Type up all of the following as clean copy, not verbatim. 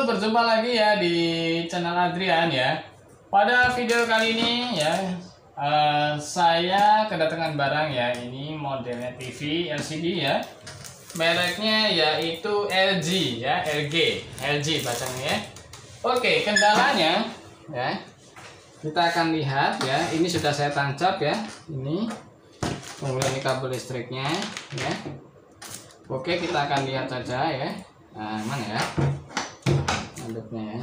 berjumpa lagi ya di channel Adrian ya. Pada video kali ini ya, saya kedatangan barang ya. Ini modelnya TV LCD ya. Mereknya yaitu LG ya, LG bacanya ya. Oke, kendalanya ya. Kita akan lihat ya. Ini sudah saya tancap ya. Ini kemudian ini kabel listriknya ya. Oke, kita akan lihat saja ya. Nah, mana ya? Adapnya ya.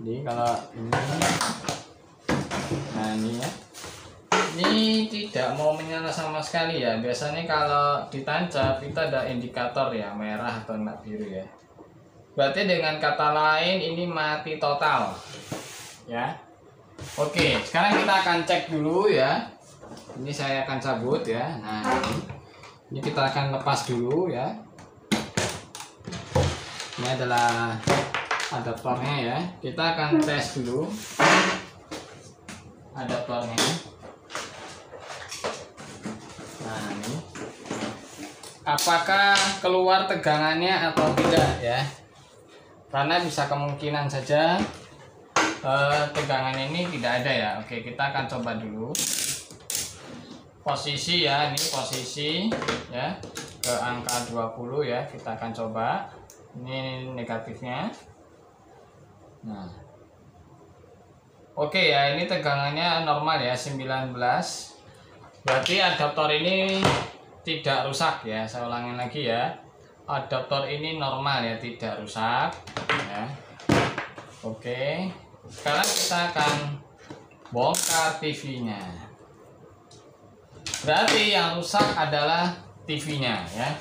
Jadi kalau ini, nah ini ya, ini tidak mau menyala sama sekali ya. Biasanya kalau ditancap itu ada indikator ya, merah atau enggak biru ya. Berarti dengan kata lain ini mati total ya. Oke, sekarang kita akan cek dulu ya. Ini saya akan cabut ya. Nah ini kita akan lepas dulu ya. Ini adalah adaptornya ya. Kita akan tes dulu adaptornya. Nah ini, apakah keluar tegangannya atau tidak ya? Karena bisa kemungkinan saja tegangan ini tidak ada ya. Oke, kita akan coba dulu posisi ya. Ini posisi ya ke angka 20 ya. Kita akan coba. Ini negatifnya. Nah, oke ya, ini tegangannya normal ya, 19. Berarti adaptor ini tidak rusak ya. Saya ulangin lagi ya, adaptor ini normal ya, tidak rusak ya. Oke, sekarang kita akan bongkar TV-nya. Berarti yang rusak adalah TV-nya ya.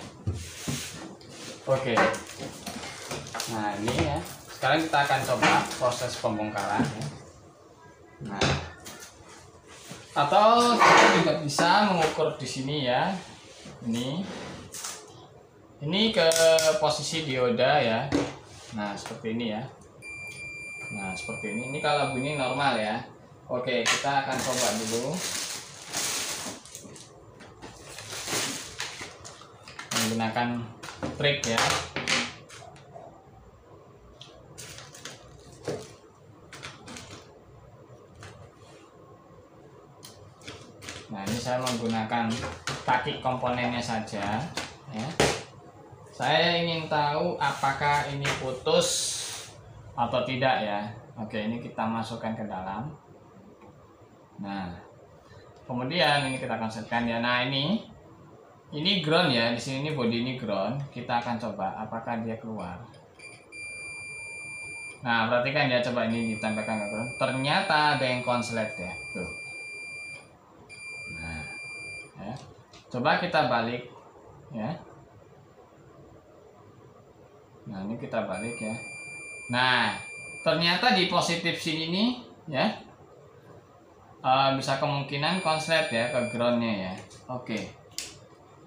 Oke. Nah ini ya, sekarang kita akan coba proses pembongkaran ya. Nah, atau kita juga bisa mengukur di sini ya. Ini ke posisi dioda ya. Nah seperti ini ya. Nah seperti ini. Ini kalau bunyi normal ya. Oke, kita akan coba dulu menggunakan trik ya. Nah ini saya menggunakan kaki komponennya saja ya. Saya ingin tahu apakah ini putus atau tidak ya. Oke, ini kita masukkan ke dalam. Nah kemudian ini kita akan setkan ya. Nah ini ground ya. Di sini ini body ini ground. Kita akan coba apakah dia keluar. Nah perhatikan ya, coba ini ditempelkan ke ground. Ternyata ada yang konslet ya. Tuh. Ya. Coba kita balik ya. Nah ini kita balik ya. Nah ternyata di positif sini nih ya, bisa kemungkinan konslet ya ke groundnya ya. Oke,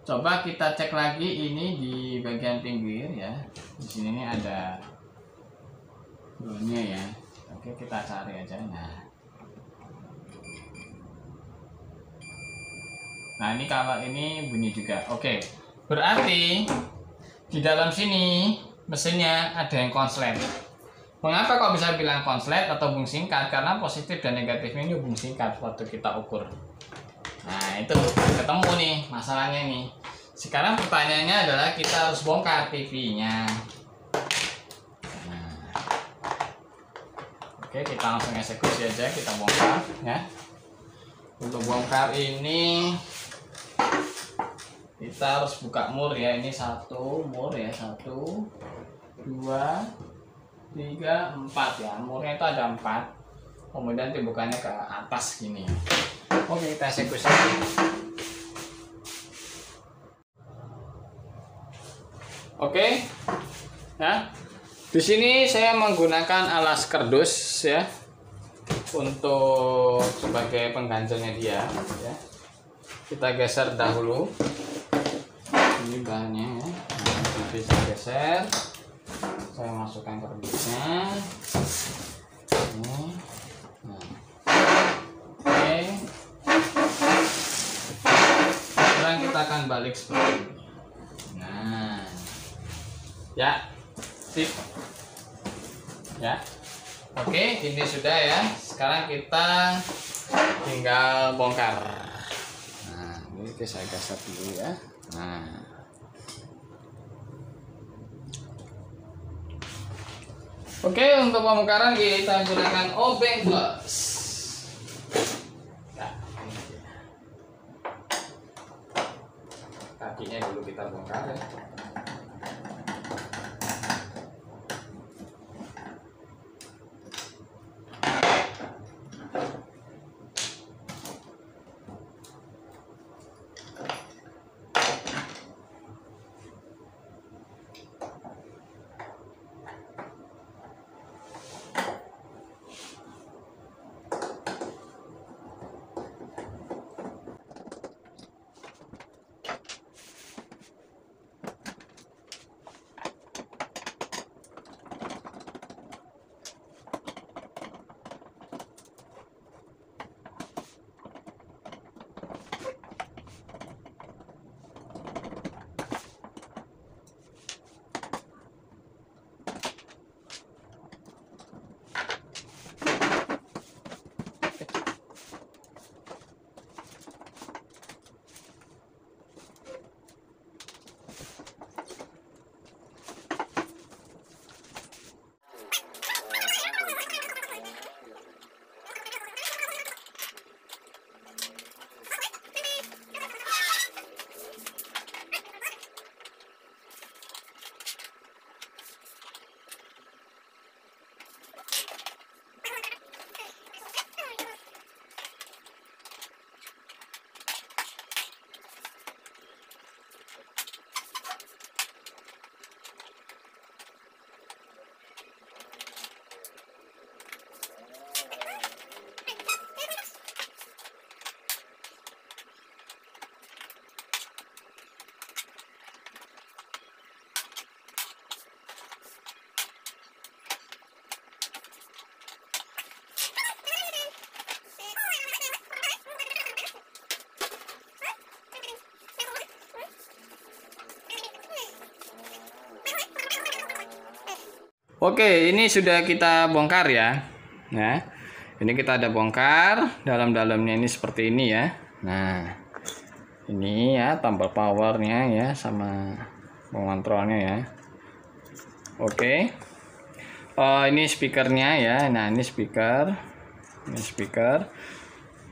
coba kita cek lagi ini di bagian pinggir ya. Di sini nih ada groundnya ya. Oke, kita cari aja. Nah ini kalau ini bunyi juga. Oke, berarti di dalam sini mesinnya ada yang konslet. Mengapa kok bisa bilang konslet atau hubung singkat? Karena positif dan negatifnya ini hubung singkat waktu kita ukur. Nah itu ketemu nih masalahnya nih. Sekarang pertanyaannya adalah kita harus bongkar TV-nya. Nah, oke, kita langsung eksekusi aja, kita bongkar ya. Untuk bongkar ini kita harus buka mur ya. Ini satu mur ya, 1, 2, 3, 4 ya. Murnya itu ada 4. Kemudian dibukanya ke atas gini. Oke, kita eksekusi. Oke. Nah, di sini saya menggunakan alas kardus ya untuk sebagai pengganjalnya dia ya. Kita geser dahulu. Ini bahannya ya. Nah, bisa geser. Saya masukkan kardusnya. Ini. Nah. Oke. Sekarang kita akan balik seperti ini. Nah. Ya. Sip. Ya. Oke, ini sudah ya. Sekarang kita tinggal bongkar. Nah, ini saya gasap dulu ya. Nah. Oke, untuk pembongkaran kita gunakan obeng plus. Nah, ini dia. Kakinya dulu kita bongkar ya. Oke, ini sudah kita bongkar ya. Nah, ini kita ada bongkar. Dalam-dalamnya ini seperti ini ya. Nah, ini ya tombol powernya ya sama pengontrolnya ya. Oke. Ini speakernya ya. Nah, ini speaker. Ini speaker.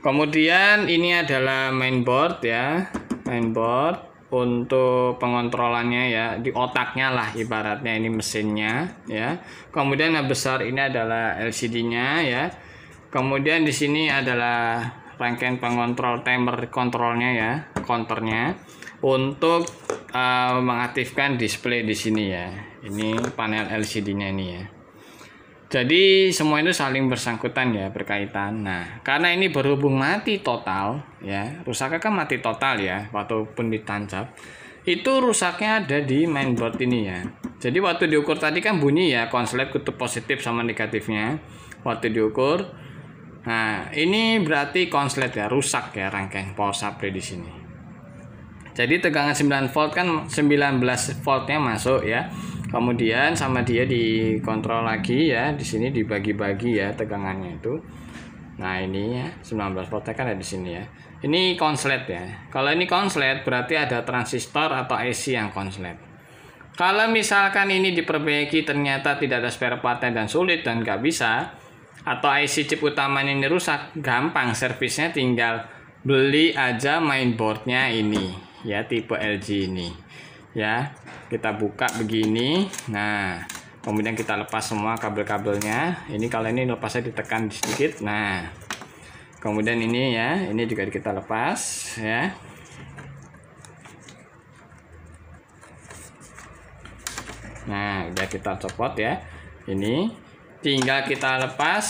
Kemudian ini adalah mainboard ya. Mainboard untuk pengontrolannya ya, di otaknya lah ibaratnya, ini mesinnya ya. Kemudian yang besar ini adalah LCD-nya ya. Kemudian di sini adalah rangkaian pengontrol timer kontrolnya ya, counternya untuk mengaktifkan display di sini ya. Ini panel LCD-nya ini ya. Jadi semua itu saling bersangkutan ya, berkaitan. Nah, karena ini berhubung mati total ya, rusaknya kan mati total ya, walaupun ditancap. Itu rusaknya ada di mainboard ini ya. Jadi waktu diukur tadi kan bunyi ya, konslet kutub positif sama negatifnya. Waktu diukur. Nah, ini berarti konslet ya, rusak ya rangkaian power supply di sini. Jadi tegangan 9 volt kan 19 voltnya masuk ya. Kemudian sama dia dikontrol lagi ya, di sini dibagi-bagi ya tegangannya itu. Nah, ini ya 19 voltnya kan ada di sini ya. Ini konslet ya. Kalau ini konslet berarti ada transistor atau IC yang konslet. Kalau misalkan ini diperbaiki ternyata tidak ada spare partnya dan sulit dan nggak bisa, atau IC chip utamanya ini rusak, gampang servisnya, tinggal beli aja mainboardnya ini ya, tipe LG ini ya. Kita buka begini. Nah, kemudian kita lepas semua kabel-kabelnya. Ini kalau ini lepasnya ditekan sedikit. Nah, kemudian ini ya, ini juga kita lepas ya. Nah, udah kita copot ya. Ini tinggal kita lepas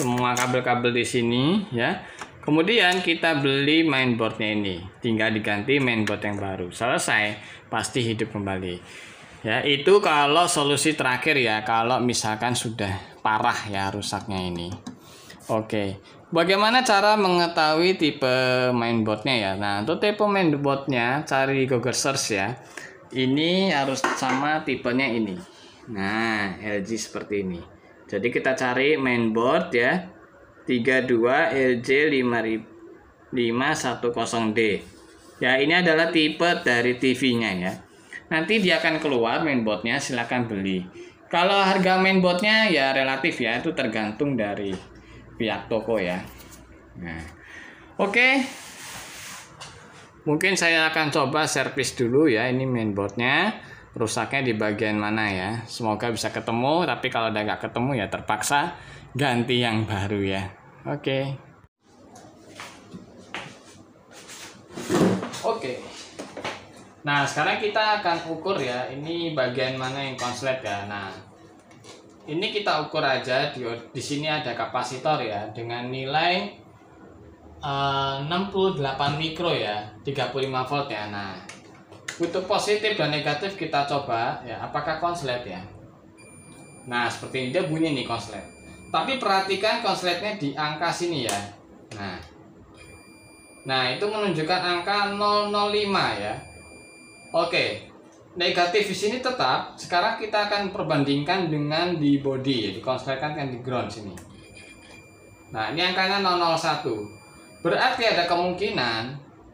semua kabel-kabel di sini ya. Kemudian kita beli mainboardnya ini, tinggal diganti mainboard yang baru. Selesai, pasti hidup kembali. Ya, itu kalau solusi terakhir ya, kalau misalkan sudah parah ya rusaknya ini. Oke, bagaimana cara mengetahui tipe mainboardnya ya? Nah, untuk tipe mainboardnya cari Google search ya. Ini harus sama tipenya ini. Nah, LG seperti ini. Jadi kita cari mainboard ya. 32 LJ 5510D. Ya, ini adalah tipe dari TV-nya ya. Nanti dia akan keluar mainboardnya, silahkan beli. Kalau harga mainboardnya ya relatif ya, itu tergantung dari pihak toko ya. Nah, oke. Mungkin saya akan coba servis dulu ya, ini mainboardnya. Rusaknya di bagian mana ya. Semoga bisa ketemu, tapi kalau udah nggak ketemu ya terpaksa ganti yang baru ya. Oke. Nah, sekarang kita akan ukur ya, ini bagian mana yang konslet ya. Nah, ini kita ukur aja, di sini ada kapasitor ya, dengan nilai 68 mikro ya, 35 volt ya. Nah, untuk positif dan negatif kita coba ya, apakah konslet ya. Nah, seperti ini dia bunyi nih konslet. Tapi perhatikan konsletnya di angka sini ya. Nah, itu menunjukkan angka 005 ya. Oke, negatif di sini tetap. Sekarang kita akan perbandingkan dengan di body, dikonsletkan kan di ground sini. Nah, ini angkanya 001. Berarti ada kemungkinan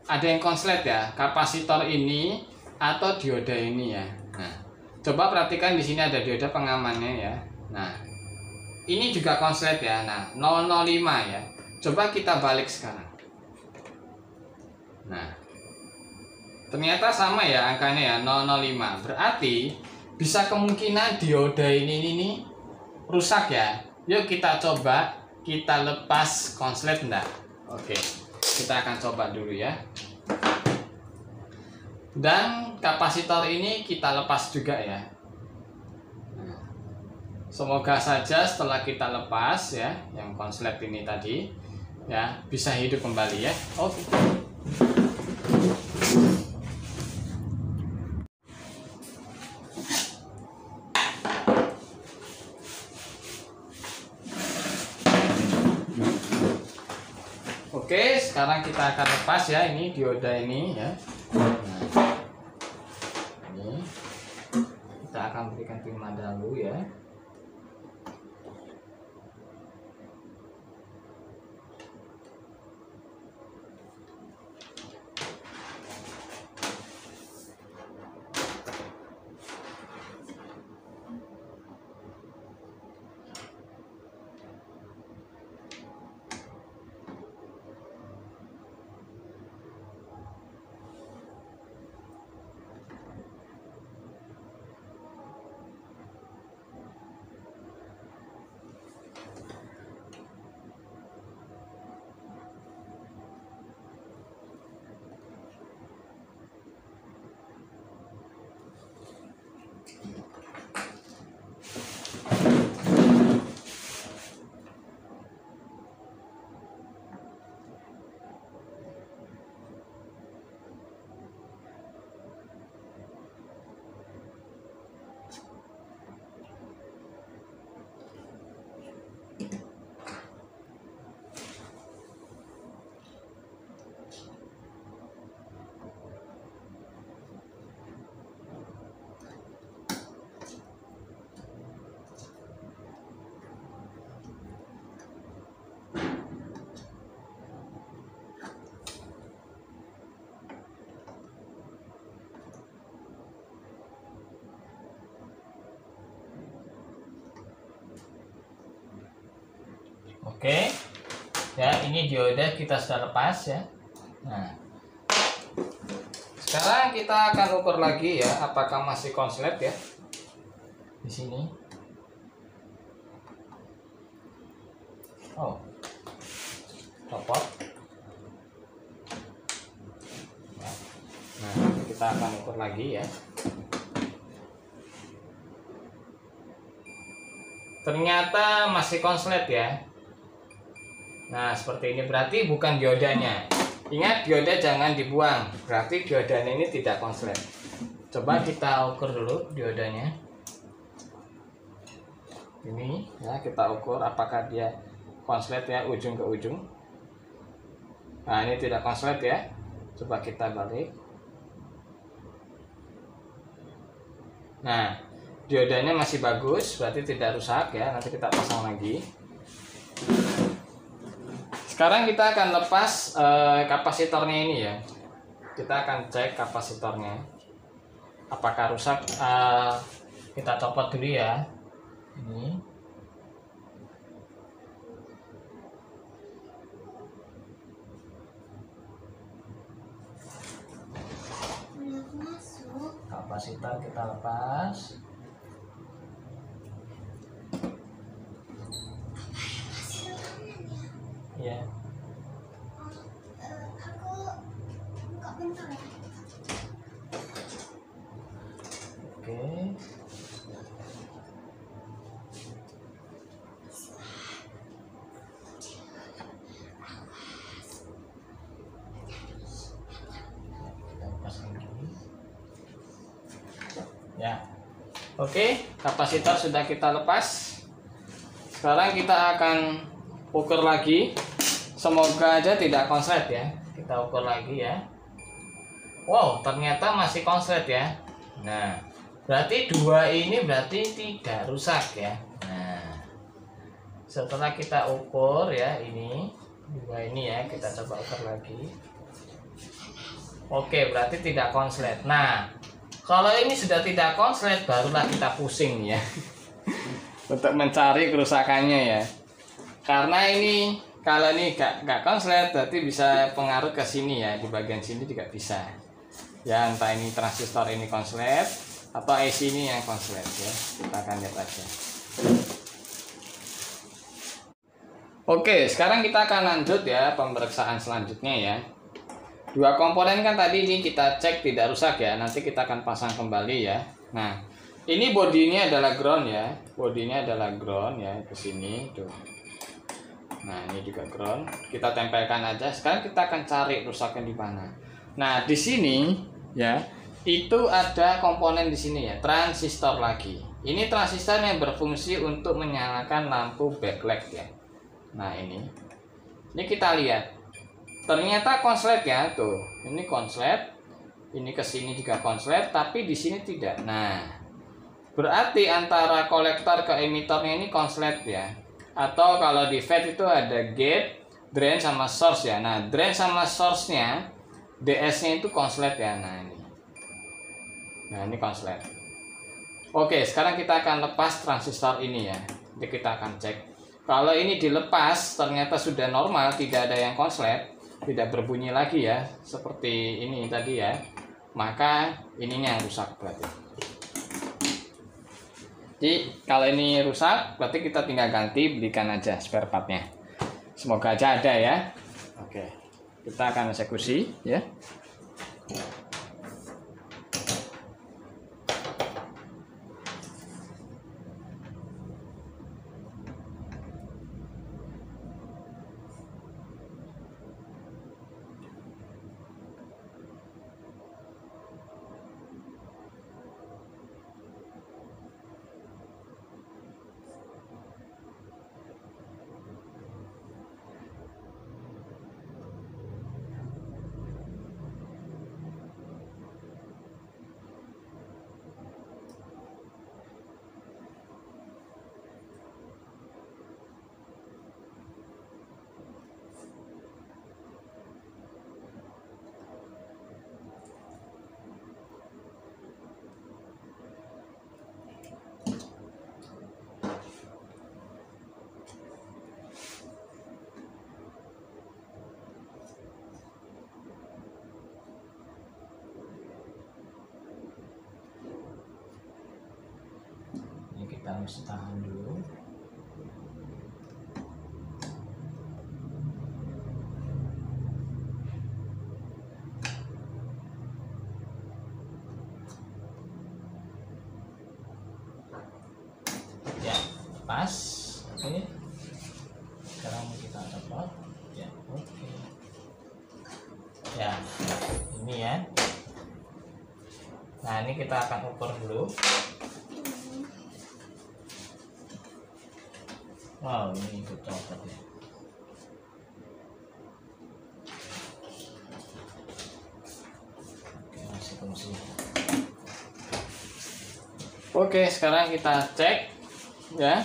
ada yang konslet ya, kapasitor ini atau dioda ini ya. Nah, coba perhatikan di sini ada dioda pengamannya ya. Nah, ini juga konslet ya. Nah, 005 ya. Coba kita balik sekarang. Nah, ternyata sama ya angkanya ya, 005. Berarti bisa kemungkinan dioda ini rusak ya. Yuk kita coba, kita lepas konslet enggak. Oke, kita akan coba dulu ya. Dan kapasitor ini kita lepas juga ya. Semoga saja setelah kita lepas ya, yang konslet ini tadi ya, bisa hidup kembali ya. Oke. Oke, sekarang kita akan lepas ya, ini dioda ini ya. Nah, ini kita akan berikan timah dahulu ya. Oke, ya ini dioda kita sudah lepas ya. Nah, sekarang kita akan ukur lagi ya, apakah masih konslet ya di sini. Oh, copot. Nah, kita akan ukur lagi ya. Ternyata masih konslet ya. Nah, seperti ini berarti bukan diodanya. Ingat, dioda jangan dibuang. Berarti diodanya ini tidak konslet. Coba kita ukur dulu diodanya. Ini ya, kita ukur apakah dia konslet ya, ujung ke ujung. Nah, ini tidak konslet ya. Coba kita balik. Nah, diodanya masih bagus, berarti tidak rusak ya. Nanti kita pasang lagi. Sekarang kita akan lepas kapasitornya ini ya. Kita akan cek kapasitornya apakah rusak. Kita copot dulu ya. Ini. Kapasitor kita lepas. Ya. Aku buka bentar ya. Oke. Ya. Oke, kapasitor sudah kita lepas. Sekarang kita akan ukur lagi. Semoga aja tidak konslet ya. Kita ukur lagi ya. Wow, ternyata masih konslet ya. Nah, berarti dua ini berarti tidak rusak ya. Nah, setelah kita ukur ya ini dua ini ya, kita coba ukur lagi. Oke, berarti tidak konslet. Nah, kalau ini sudah tidak konslet, barulah kita pusing ya untuk mencari kerusakannya ya. Karena ini kalau ini gak konslet, berarti bisa pengaruh ke sini ya, di bagian sini juga bisa. Ya, entah ini transistor ini konslet atau IC ini yang konslet ya. Kita akan lihat aja. Oke, sekarang kita akan lanjut ya pemeriksaan selanjutnya ya. Dua komponen kan tadi ini kita cek tidak rusak ya. Nanti kita akan pasang kembali ya. Nah, ini bodinya adalah ground ya. Bodinya adalah ground ya, ke sini tuh. Nah, ini juga ground. Kita tempelkan aja. Sekarang kita akan cari rusaknya di mana. Nah, di sini ya, itu ada komponen di sini ya, transistor lagi. Ini transistor yang berfungsi untuk menyalakan lampu backlight ya. Nah, ini kita lihat. Ternyata konslet ya, tuh. Ini konslet. Ini ke sini juga konslet, tapi di sini tidak. Nah, berarti antara kolektor ke emitornya ini konslet ya. Atau kalau di FET itu ada gate, drain sama source ya. Nah, drain sama source-nya DS-nya itu konslet ya. Nah, ini. Nah, ini konslet. Oke, sekarang kita akan lepas transistor ini ya. Jadi kita akan cek. Kalau ini dilepas ternyata sudah normal, tidak ada yang konslet, tidak berbunyi lagi ya, seperti ini tadi ya. Maka ininya yang rusak berarti. Jadi kalau ini rusak, berarti kita tinggal ganti, belikan aja spare partnya. Semoga aja ada ya. Oke, kita akan eksekusi ya. Kita harus tahan dulu. Ya, pas. Oke. Sekarang kita copot. Ya, oke. Ya, ini ya. Nah, ini kita akan ukur dulu. Wow, ini ikut copot ya. Oke, masih fungsi. Oke, sekarang kita cek ya.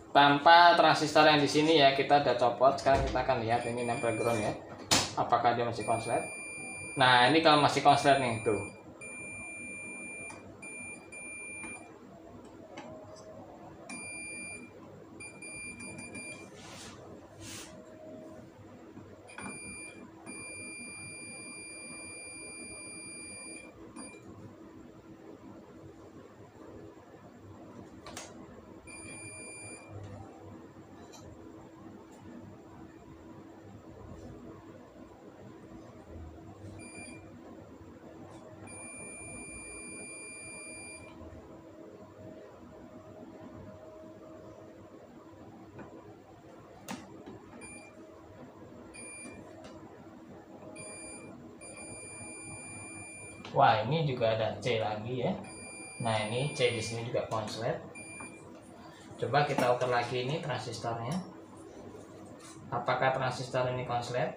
Tanpa transistor yang di sini ya, kita udah copot. Sekarang kita akan lihat ini nempel ground ya. Apakah dia masih konslet? Nah, ini kalau masih konslet nih tuh. Wah, ini juga ada C lagi ya. Nah, ini C di sini juga konslet. Coba kita ukur lagi ini transistornya. Apakah transistor ini konslet?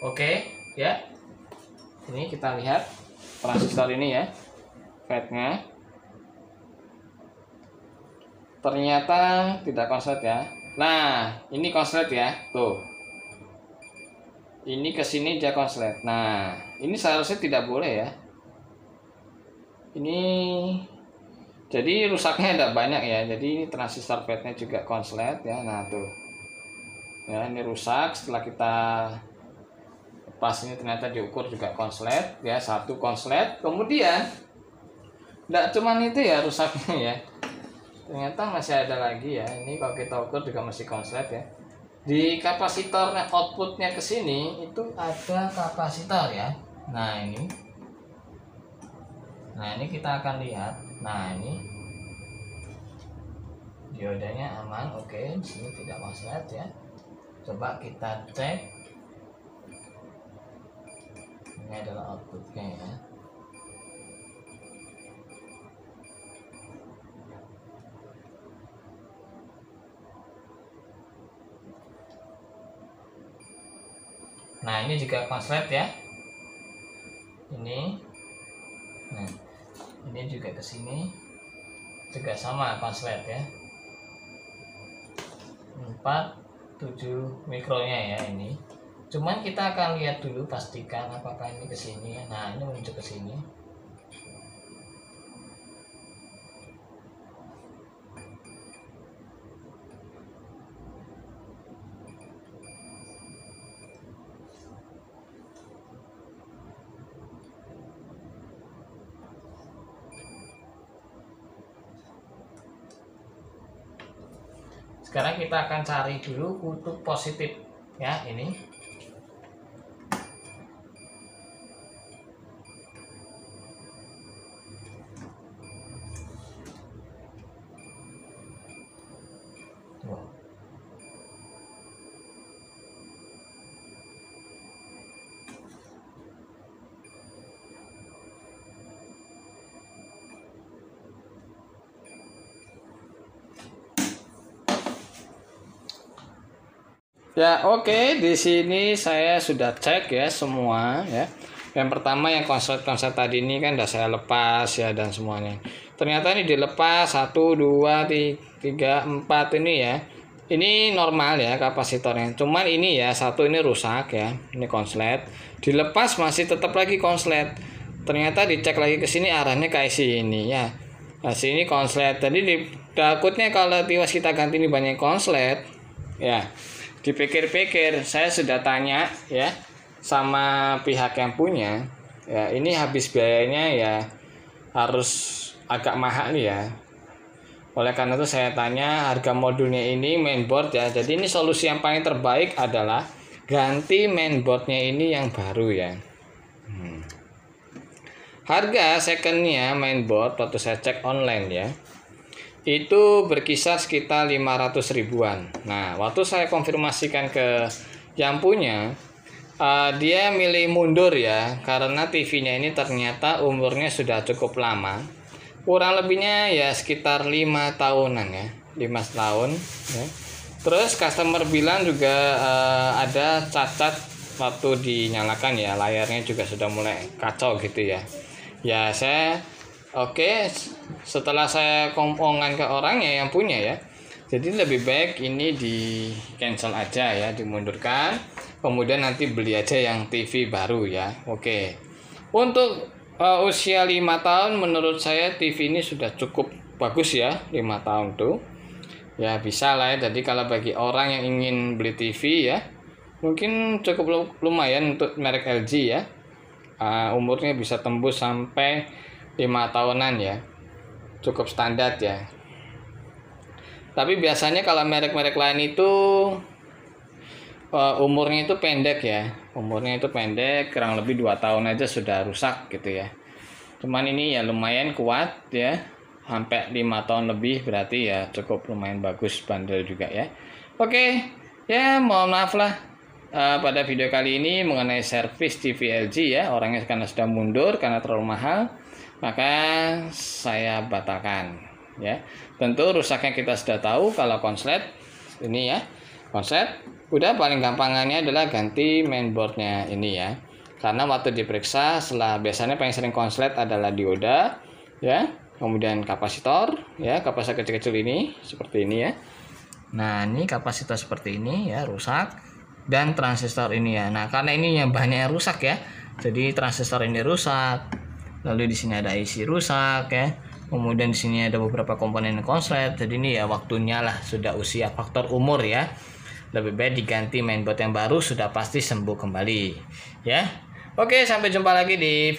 Oke, ya. Ini kita lihat transistor ini ya. FET-nya. Ternyata tidak konslet ya. Nah, ini konslet ya. Tuh. Ini ke sini dia konslet. Nah, ini seharusnya tidak boleh ya. Ini jadi rusaknya ada banyak ya. Jadi ini transistor FET-nya juga konslet ya. Nah, tuh. Ya, ini rusak setelah kita lepas ini ternyata diukur juga konslet ya, satu konslet. Kemudian tidak cuman itu ya rusaknya ya. Ternyata masih ada lagi ya. Ini kalau kita ukur juga masih konslet ya. Di kapasitor outputnya ke sini itu ada kapasitor ya. Nah ini kita akan lihat. Nah ini diodanya aman, oke. Di sini tidak konslet ya. Coba kita cek. Ini adalah outputnya ya. Nah, ini juga konslet ya. Ini. Nah, ini juga ke sini. Juga sama konslet ya. 47 mikronya ya ini. Cuman kita akan lihat dulu, pastikan apakah ini ke sini ya. Nah, ini menuju ke sini. Sekarang kita akan cari dulu kutub positif ya ini. Ya, oke, di sini saya sudah cek ya semua ya. Yang pertama yang konslet tadi ini kan udah saya lepas ya dan semuanya. Ternyata ini dilepas 1 2 3 4 ini ya. Ini normal ya kapasitornya. Cuman ini ya satu ini rusak ya. Ini konslet. Dilepas masih tetap lagi konslet. Ternyata dicek lagi ke sini arahnya ke IC ini ya. Nah, sini konslet. Tadi takutnya kalau tiwas kita ganti ini banyak konslet ya. Dipikir-pikir saya sudah tanya ya sama pihak yang punya ya, ini habis biayanya ya harus agak mahal ya. Oleh karena itu saya tanya harga modulnya ini mainboard ya. Jadi ini solusi yang paling terbaik adalah ganti mainboardnya ini yang baru ya. Harga secondnya mainboard waktu saya cek online ya itu berkisar sekitar 500 ribuan. Nah, waktu saya konfirmasikan ke yang punya, dia milih mundur ya, karena TV-nya ini ternyata umurnya sudah cukup lama. Kurang lebihnya ya sekitar 5 tahunan ya, 5 tahun. Ya. Terus customer bilang juga ada cacat waktu dinyalakan ya, layarnya juga sudah mulai kacau gitu ya. Ya saya setelah saya kompongan ke orangnya yang punya ya, jadi lebih baik ini di cancel aja ya, dimundurkan, kemudian nanti beli aja yang TV baru ya. Oke, untuk usia 5 tahun menurut saya TV ini sudah cukup bagus ya. 5 tahun tuh ya bisa lah ya. Jadi kalau bagi orang yang ingin beli TV ya, mungkin cukup lumayan untuk merek LG ya. Umurnya bisa tembus sampai 5 tahunan ya, cukup standar ya. Tapi biasanya kalau merek-merek lain itu umurnya itu pendek ya, umurnya itu pendek, kurang lebih 2 tahun aja sudah rusak gitu ya. Cuman ini ya lumayan kuat ya, sampai 5 tahun lebih, berarti ya cukup lumayan bagus, bandel juga ya. Oke ya, mohon maaf lah pada video kali ini mengenai servis TV LG ya, orangnya karena sudah mundur karena terlalu mahal, maka saya batalkan ya. Tentu rusaknya kita sudah tahu. Kalau konslet ini ya, konslet udah paling gampangannya adalah ganti mainboardnya ini ya, karena waktu diperiksa setelah, biasanya paling sering konslet adalah dioda ya, kemudian kapasitor ya, kapasitor kecil-kecil ini seperti ini ya. Nah ini kapasitor seperti ini ya rusak, dan transistor ini ya. Nah karena ini yang banyak yang rusak ya, jadi transistor ini rusak, lalu di sini ada IC rusak ya, kemudian di sini ada beberapa komponen konslet. Jadi ini ya waktunya lah, sudah usia faktor umur ya, lebih baik diganti mainboard yang baru, sudah pasti sembuh kembali ya. Oke, sampai jumpa lagi di